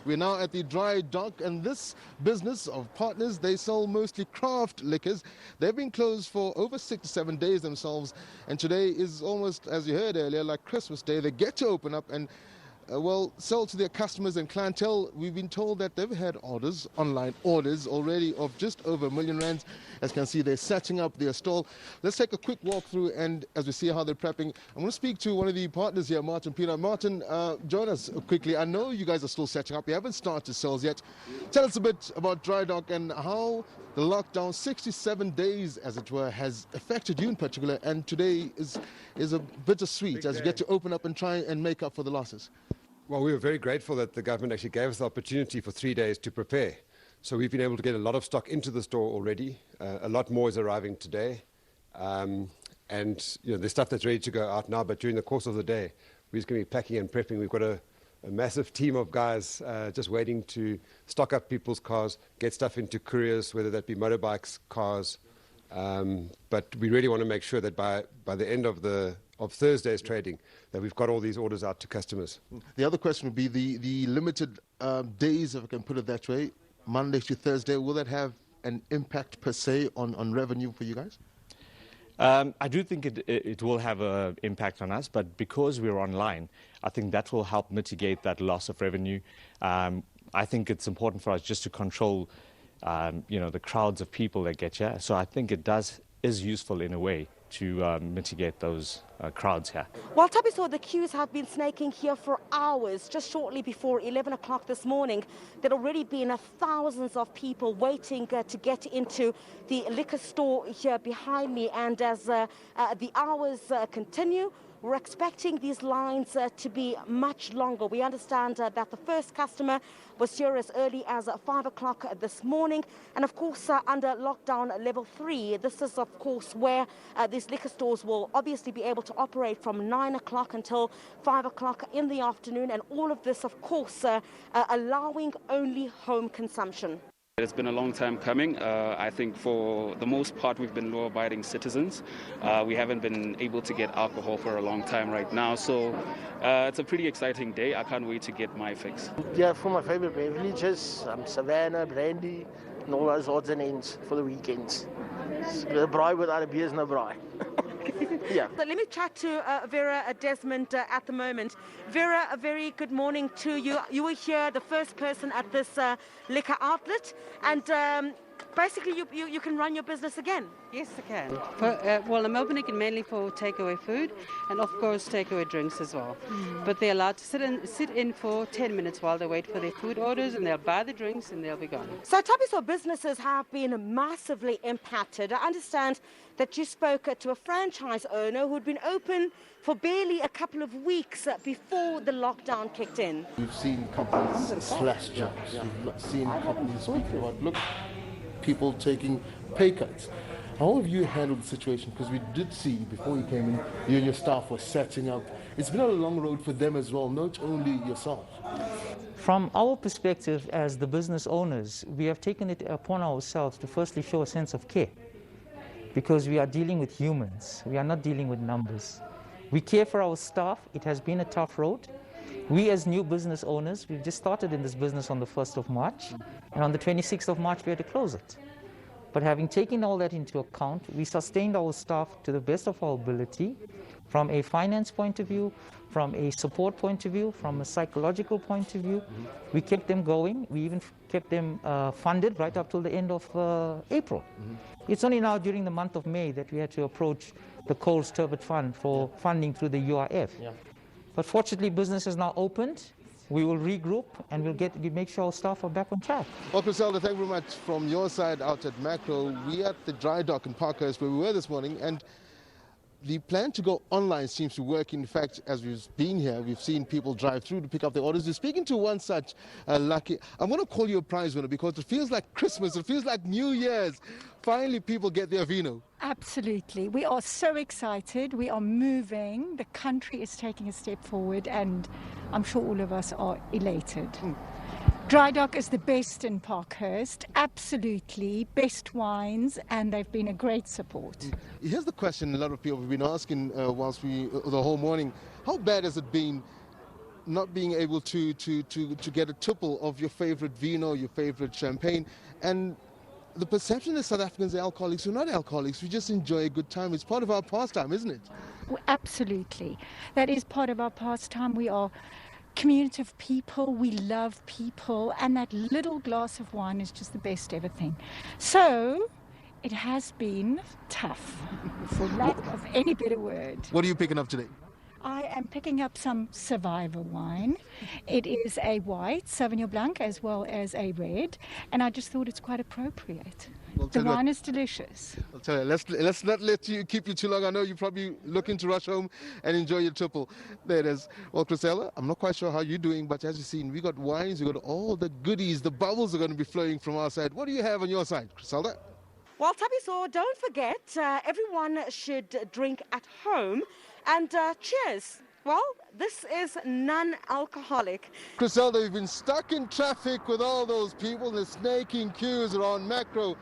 We're now at the Drydock, and this business of partners, they sell mostly craft liquors. They've been closed for over 6 to 7 days themselves, and today is almost, as you heard earlier, like Christmas Day. They get to open up and sell to their customers and clientele. We've been told that they've had online orders already of just over R1 million. As you can see, they're setting up their stall. Let's take a quick walk through, and as we see how they're prepping, I'm going to speak to one of the partners here, Martin Pina. Martin, join us quickly. I know you guys are still setting up. You haven't started sales yet. Tell us a bit about Drydock and how the lockdown, 67 days as it were, has affected you in particular, and today is a bittersweet as you get to open up and try and make up for the losses. Well, we were very grateful that the government actually gave us the opportunity for 3 days to prepare. So we've been able to get a lot of stock into the store already. A lot more is arriving today. And there's stuff that's ready to go out now, but during the course of the day, we're just going to be packing and prepping. We've got a massive team of guys just waiting to stock up people's cars, get stuff into couriers, whether that be motorbikes, cars. But we really want to make sure that by the end of Thursday's trading, that we've got all these orders out to customers. The other question would be the limited days, if I can put it that way, Monday to Thursday. Will that have an impact per se on revenue for you guys? I do think it will have an impact on us, but because we're online, I think that will help mitigate that loss of revenue. I think it's important for us just to control the crowds of people that get here. So I think it is useful in a way to mitigate those crowds here. Well, Tabiso, the queues have been snaking here for hours. Just shortly before 11 o'clock this morning, there had already been thousands of people waiting to get into the liquor store here behind me. And as the hours continue, we're expecting these lines to be much longer. We understand that the first customer was here as early as 5 o'clock this morning. And of course, under lockdown level 3, this is of course where these liquor stores will obviously be able to operate from 9 o'clock until 5 o'clock in the afternoon. And all of this, of course, allowing only home consumption. It's been a long time coming. I think for the most part we've been law-abiding citizens. We haven't been able to get alcohol for a long time right now, so it's a pretty exciting day. I can't wait to get my fix. Yeah, for my favourite beverages, Savannah, brandy, and all those odds and ends for the weekends. A braai without a beer is no braai. Yeah. So let me chat to Vera Desmond at the moment. Vera, a very good morning to you. You were here, the first person at this liquor outlet, and basically you can run your business again. Yes, I can. Well, I'm opening it mainly for takeaway food and, of course, takeaway drinks as well. But they're allowed to sit in for 10 minutes while they wait for their food orders, and they'll buy the drinks and they'll be gone. So, Tabiso, businesses have been massively impacted. I understand that you spoke to a franchise owner who'd been open for barely a couple of weeks before the lockdown kicked in. We've seen companies slash jobs. We've seen companies speaking about, people taking pay cuts. How have you handled the situation? Because we did see before you came in, you and your staff were setting up. It's been a long road for them as well, not only yourself. From our perspective as the business owners, we have taken it upon ourselves to firstly show a sense of care, because we are dealing with humans. We are not dealing with numbers. We care for our staff. It has been a tough road. We as new business owners, we've just started in this business on the 1st of March, and on the 26th of March we had to close it. But having taken all that into account, we sustained our staff to the best of our ability from a finance point of view, from a support point of view, from a psychological point of view. We kept them going. We even kept them funded right up till the end of April. It's only now during the month of May that we had to approach the Coles Turbot Fund for funding through the UIF. But fortunately, business is now opened. We will regroup and we'll make sure our staff are back on track. Well, Priscilla, thank you very much from your side out at Macro. We're at the Drydock in Parkhurst where we were this morning, and the plan to go online seems to work. In fact, as we've been here, we've seen people drive through to pick up their orders. We're speaking to one such lucky. I'm going to call you a prize winner because it feels like Christmas. It feels like New Year's. Finally, people get their vino. Absolutely. We are so excited. We are moving. The country is taking a step forward, and I'm sure all of us are elated. Drydock is the best in Parkhurst, absolutely, best wines, and they've been a great support. Here's the question a lot of people have been asking the whole morning. How bad has it been not being able to get a tipple of your favorite vino, your favorite champagne, and the perception that South Africans are alcoholics. We're not alcoholics. We just enjoy a good time. It's part of our pastime, isn't it? Well, absolutely. That is part of our pastime. We are a community of people. We love people. And that little glass of wine is just the best ever thing. So it has been tough, for lack of any better word. What are you picking up today? I am picking up some Survivor wine. It is a white Sauvignon Blanc as well as a red, and I just thought it's quite appropriate. The wine is delicious. I'll tell you, let's not let you keep you too long. I know you're probably looking to rush home and enjoy your triple. There it is. Well, Chrisella, I'm not quite sure how you're doing, but as you've seen, we got wines, we got all the goodies. The bubbles are going to be flowing from our side. What do you have on your side, Chrisella? Well, Tabiso, don't forget, everyone should drink at home. And cheers. Well, this is non-alcoholic. Griselda, you've been stuck in traffic with all those people in the snaking queues around Macro.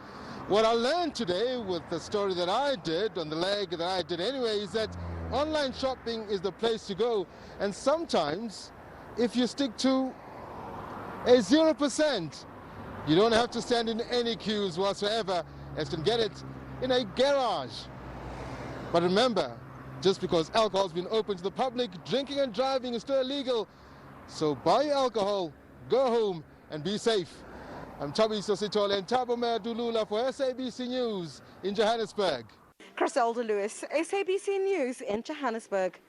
What I learned today with the story that I did, on the leg that I did anyway, is that online shopping is the place to go. And sometimes, if you stick to a 0%, you don't have to stand in any queues whatsoever, and you can get it in a garage. But remember, just because alcohol has been open to the public, drinking and driving is still illegal. So buy your alcohol, go home, and be safe. I'm Tabiso Sitole and Thabo Dulula for SABC News in Johannesburg. Griselda Lewis, SABC News in Johannesburg.